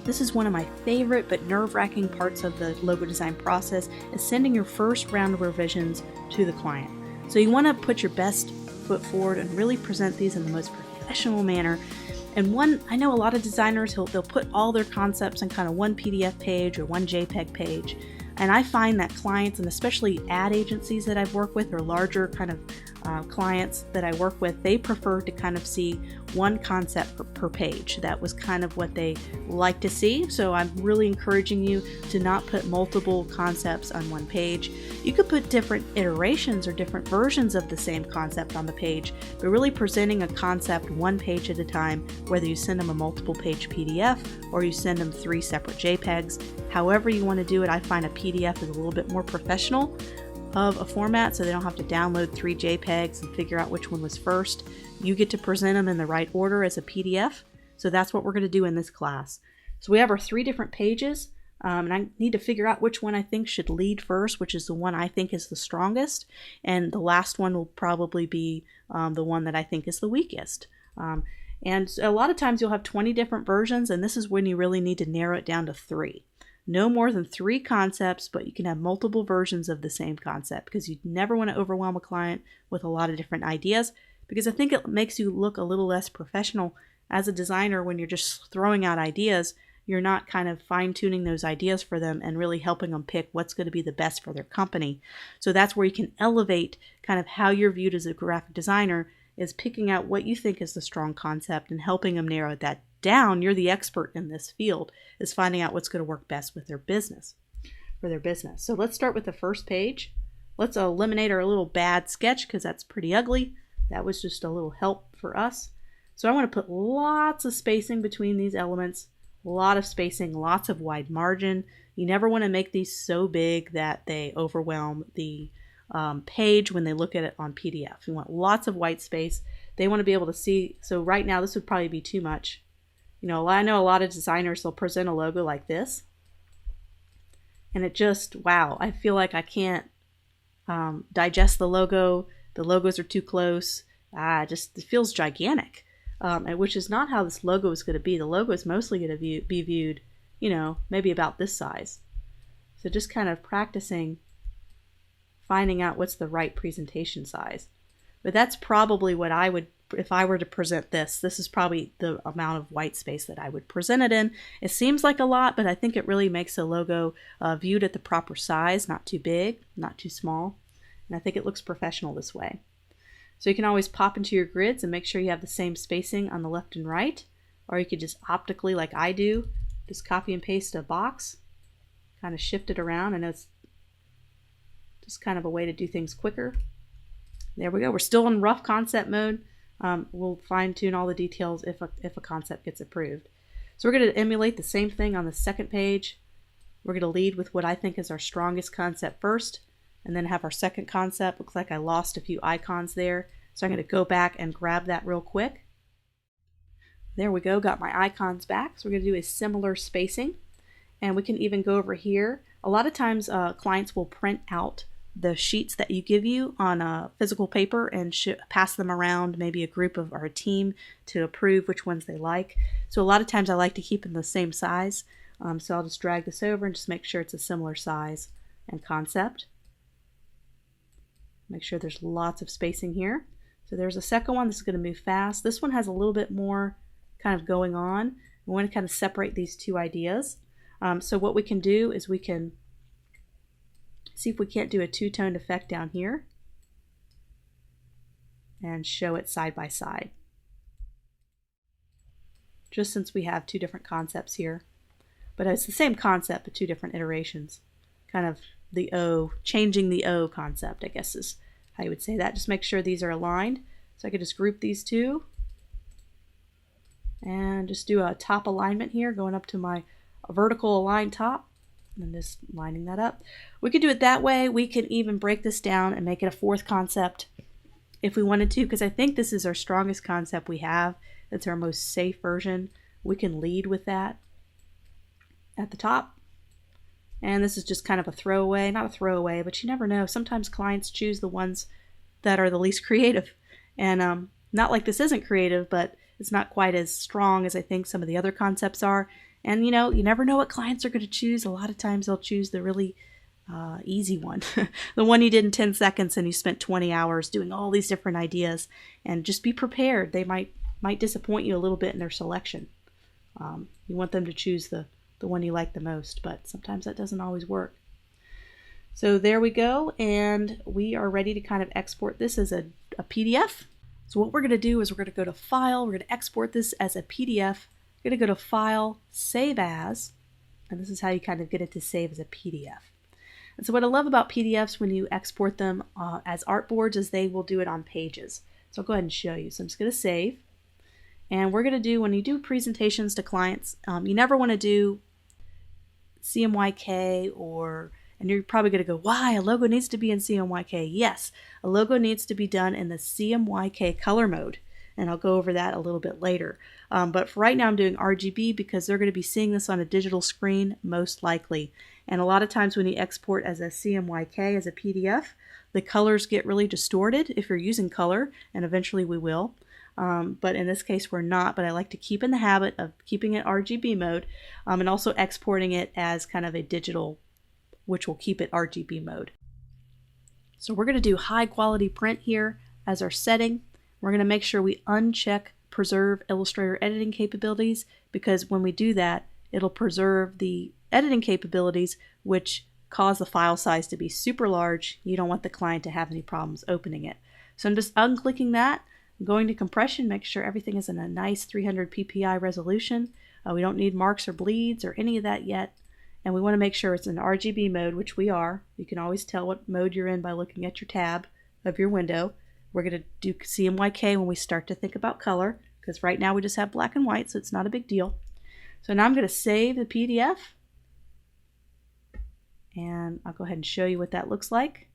this is one of my favorite but nerve-wracking parts of the logo design process, is sending your first round of revisions to the client. So you want to put your best foot forward and really present these in the most professional manner. And I know a lot of designers, they'll put all their concepts in kind of one PDF page or one JPEG page. And I find that clients, and especially ad agencies that I've worked with, or larger kind of clients that I work with, they prefer to kind of see one concept per page. That was kind of what they like to see. So I'm really encouraging you to not put multiple concepts on one page. You could put different iterations or different versions of the same concept on the page, but really presenting a concept one page at a time, whether you send them a multiple page PDF or you send them 3 separate JPEGs. However you want to do it, I find a PDF is a little bit more professional of a format, so they don't have to download 3 JPEGs and figure out which one was first. You get to present them in the right order as a PDF. So that's what we're going to do in this class. So we have our 3 different pages, and I need to figure out which one I think should lead first, which is the one I think is the strongest, and the last one will probably be the one that I think is the weakest. And a lot of times you'll have 20 different versions, and this is when you really need to narrow it down to 3. No more than 3 concepts, but you can have multiple versions of the same concept, because you never want to overwhelm a client with a lot of different ideas, because I think it makes you look a little less professional as a designer when you're just throwing out ideas. You're not kind of fine-tuning those ideas for them and really helping them pick what's going to be the best for their company. So that's where you can elevate kind of how you're viewed as a graphic designer, is picking out what you think is the strong concept and helping them narrow that down. You're the expert in this field, is finding out what's going to work best with their business, for their business. So let's start with the first page. Let's eliminate our little bad sketch, because that's pretty ugly. That was just a little help for us. So I want to put lots of spacing between these elements, a lot of spacing, lots of wide margin. You never want to make these so big that they overwhelm the page when they look at it on PDF. You want lots of white space. They want to be able to see. So right now this would probably be too much. You know, I know a lot of designers, they'll present a logo like this, and it just, wow, I feel like I can't digest the logo. The logos are too close. Just it feels gigantic, which is not how this logo is going to be. The logo is mostly going to be viewed, you know, maybe about this size. So just kind of practicing finding out what's the right presentation size. But that's probably what I would, if I were to present this is probably the amount of white space that I would present it in. It seems like a lot, but I think it really makes a logo viewed at the proper size, not too big, not too small. And I think it looks professional this way. So you can always pop into your grids and make sure you have the same spacing on the left and right, or you could just optically, like I do, just copy and paste a box, kind of shift it around. I know it's just kind of a way to do things quicker. There we go. We're still in rough concept mode. We'll fine tune all the details if a concept gets approved. So we're going to emulate the same thing on the second page. We're going to lead with what I think is our strongest concept first, and then have our second concept. Looks like I lost a few icons there. So I'm going to go back and grab that real quick. There we go. Got my icons back. So we're going to do a similar spacing. And we can even go over here. A lot of times clients will print out the sheets that you give you on a physical paper and pass them around, maybe a group of or a team, to approve which ones they like. So a lot of times I like to keep them the same size. So I'll just drag this over and just make sure it's a similar size and concept. Make sure there's lots of spacing here. So there's a second one. This is going to move fast. This one has a little bit more kind of going on. We want to kind of separate these two ideas. So what we can do is we can see if we can't do a two-toned effect down here and show it side by side. Just since we have 2 different concepts here. But it's the same concept, but 2 different iterations. Kind of the O, changing the O concept, I guess is how you would say that. Just make sure these are aligned. So I could just group these 2 and just do a top alignment here, going up to my vertical aligned top, and just lining that up. We could do it that way. We could even break this down and make it a 4th concept if we wanted to, because I think this is our strongest concept we have. It's our most safe version. We can lead with that at the top. And this is just kind of a throwaway, not a throwaway, but you never know. Sometimes clients choose the ones that are the least creative. And not like this isn't creative, but it's not quite as strong as I think some of the other concepts are. And you know, you never know what clients are going to choose. A lot of times they'll choose the really easy one, the one you did in 10 seconds and you spent 20 hours doing all these different ideas. And just be prepared. They might disappoint you a little bit in their selection. You want them to choose the one you like the most, but sometimes that doesn't always work. So there we go, and we are ready to kind of export this as a PDF. So what we're going to do is we're going to go to File, we're going to export this as a PDF. We're going to go to File, Save As, and this is how you kind of get it to save as a PDF. And so what I love about PDFs when you export them as artboards is they will do it on pages. So I'll go ahead and show you. So I'm just going to save. And we're going to do, when you do presentations to clients, you never want to do CMYK and you're probably going to go, why? A logo needs to be in CMYK. Yes, a logo needs to be done in the CMYK color mode. And I'll go over that a little bit later. But for right now I'm doing RGB because they're going to be seeing this on a digital screen most likely. And a lot of times when you export as a CMYK, as a PDF, the colors get really distorted if you're using color, and eventually we will. But in this case we're not, but I like to keep in the habit of keeping it RGB mode and also exporting it as kind of a digital, which will keep it RGB mode. So we're going to do high quality print here as our setting. We're going to make sure we uncheck preserve Illustrator editing capabilities, because when we do that, it'll preserve the editing capabilities which cause the file size to be super large. You don't want the client to have any problems opening it. So I'm just unclicking that. I'm going to compression, make sure everything is in a nice 300 ppi resolution. We don't need marks or bleeds or any of that yet. And we want to make sure it's in RGB mode, which we are. You can always tell what mode you're in by looking at your tab of your window. We're going to do CMYK when we start to think about color, because right now we just have black and white, so it's not a big deal. So now I'm going to save the PDF. And I'll go ahead and show you what that looks like.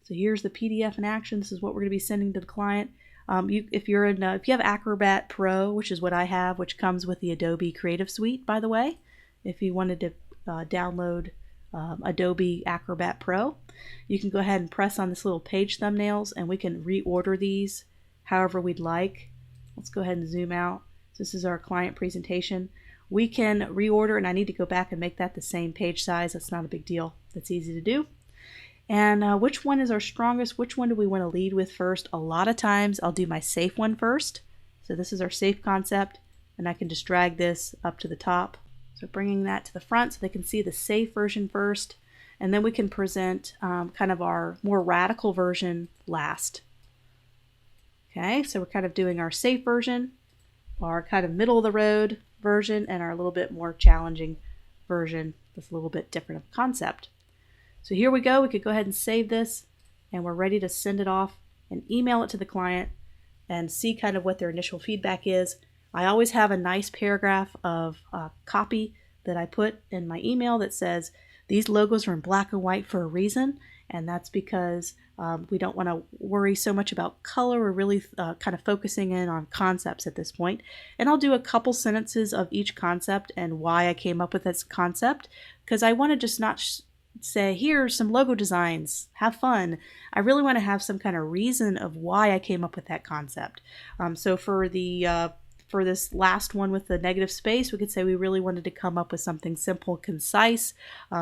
So here's the PDF in action. This is what we're going to be sending to the client. If you have Acrobat Pro, which is what I have, which comes with the Adobe Creative Suite, by the way, if you wanted to download Adobe Acrobat Pro, you can go ahead and press on this little page thumbnails, and we can reorder these however we'd like. Let's go ahead and zoom out. So this is our client presentation. We can reorder, and I need to go back and make that the same page size. That's not a big deal. That's easy to do. And which one is our strongest? Which one do we want to lead with first? A lot of times I'll do my safe one first. So this is our safe concept, and I can just drag this up to the top. So bringing that to the front so they can see the safe version first, and then we can present kind of our more radical version last. Okay, so we're kind of doing our safe version, our kind of middle of the road version, and our little bit more challenging version with a little bit different of concept. So here we go. We could go ahead and save this, and we're ready to send it off and email it to the client and see kind of what their initial feedback is. I always have a nice paragraph of copy that I put in my email that says these logos are in black and white for a reason, and that's because we don't want to worry so much about color. We're really kind of focusing in on concepts at this point. And I'll do a couple sentences of each concept and why I came up with this concept, because I want to just not say, here's some logo designs, have fun. I really want to have some kind of reason of why I came up with that concept. So for this last one with the negative space, we could say we really wanted to come up with something simple, concise,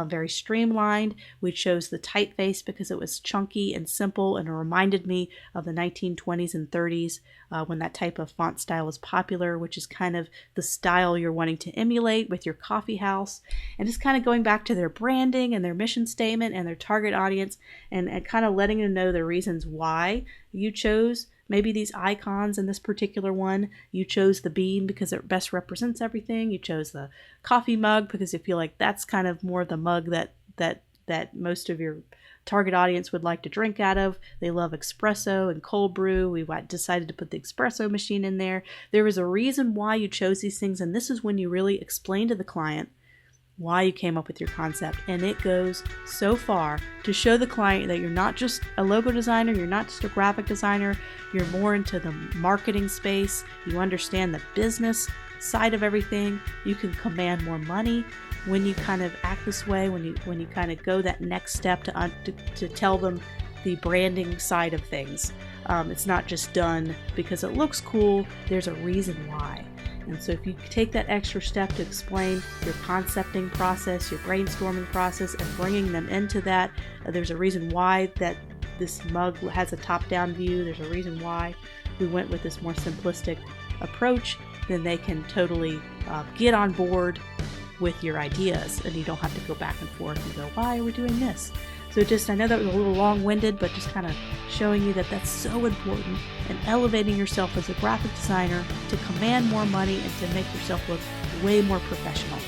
very streamlined. We chose the typeface because it was chunky and simple, and it reminded me of the 1920s and 30s when that type of font style was popular, which is kind of the style you're wanting to emulate with your coffee house. And just kind of going back to their branding and their mission statement and their target audience, and kind of letting them know the reasons why you chose maybe these icons. In this particular one, you chose the bean because it best represents everything. You chose the coffee mug because you feel like that's kind of more the mug that most of your target audience would like to drink out of. They love espresso and cold brew. We decided to put the espresso machine in there. There was a reason why you chose these things, and this is when you really explain to the client why you came up with your concept. And it goes so far to show the client that you're not just a logo designer, you're not just a graphic designer, you're more into the marketing space, you understand the business side of everything, you can command more money when you kind of act this way, when you kind of go that next step to tell them the branding side of things. It's not just done because it looks cool, there's a reason why. And so if you take that extra step to explain your concepting process, your brainstorming process, and bringing them into that, there's a reason why that this mug has a top-down view, there's a reason why we went with this more simplistic approach, then they can totally get on board with your ideas, and you don't have to go back and forth and go, why are we doing this? So I know that was a little long-winded, but just kind of showing you that that's so important, and elevating yourself as a graphic designer to command more money and to make yourself look way more professional.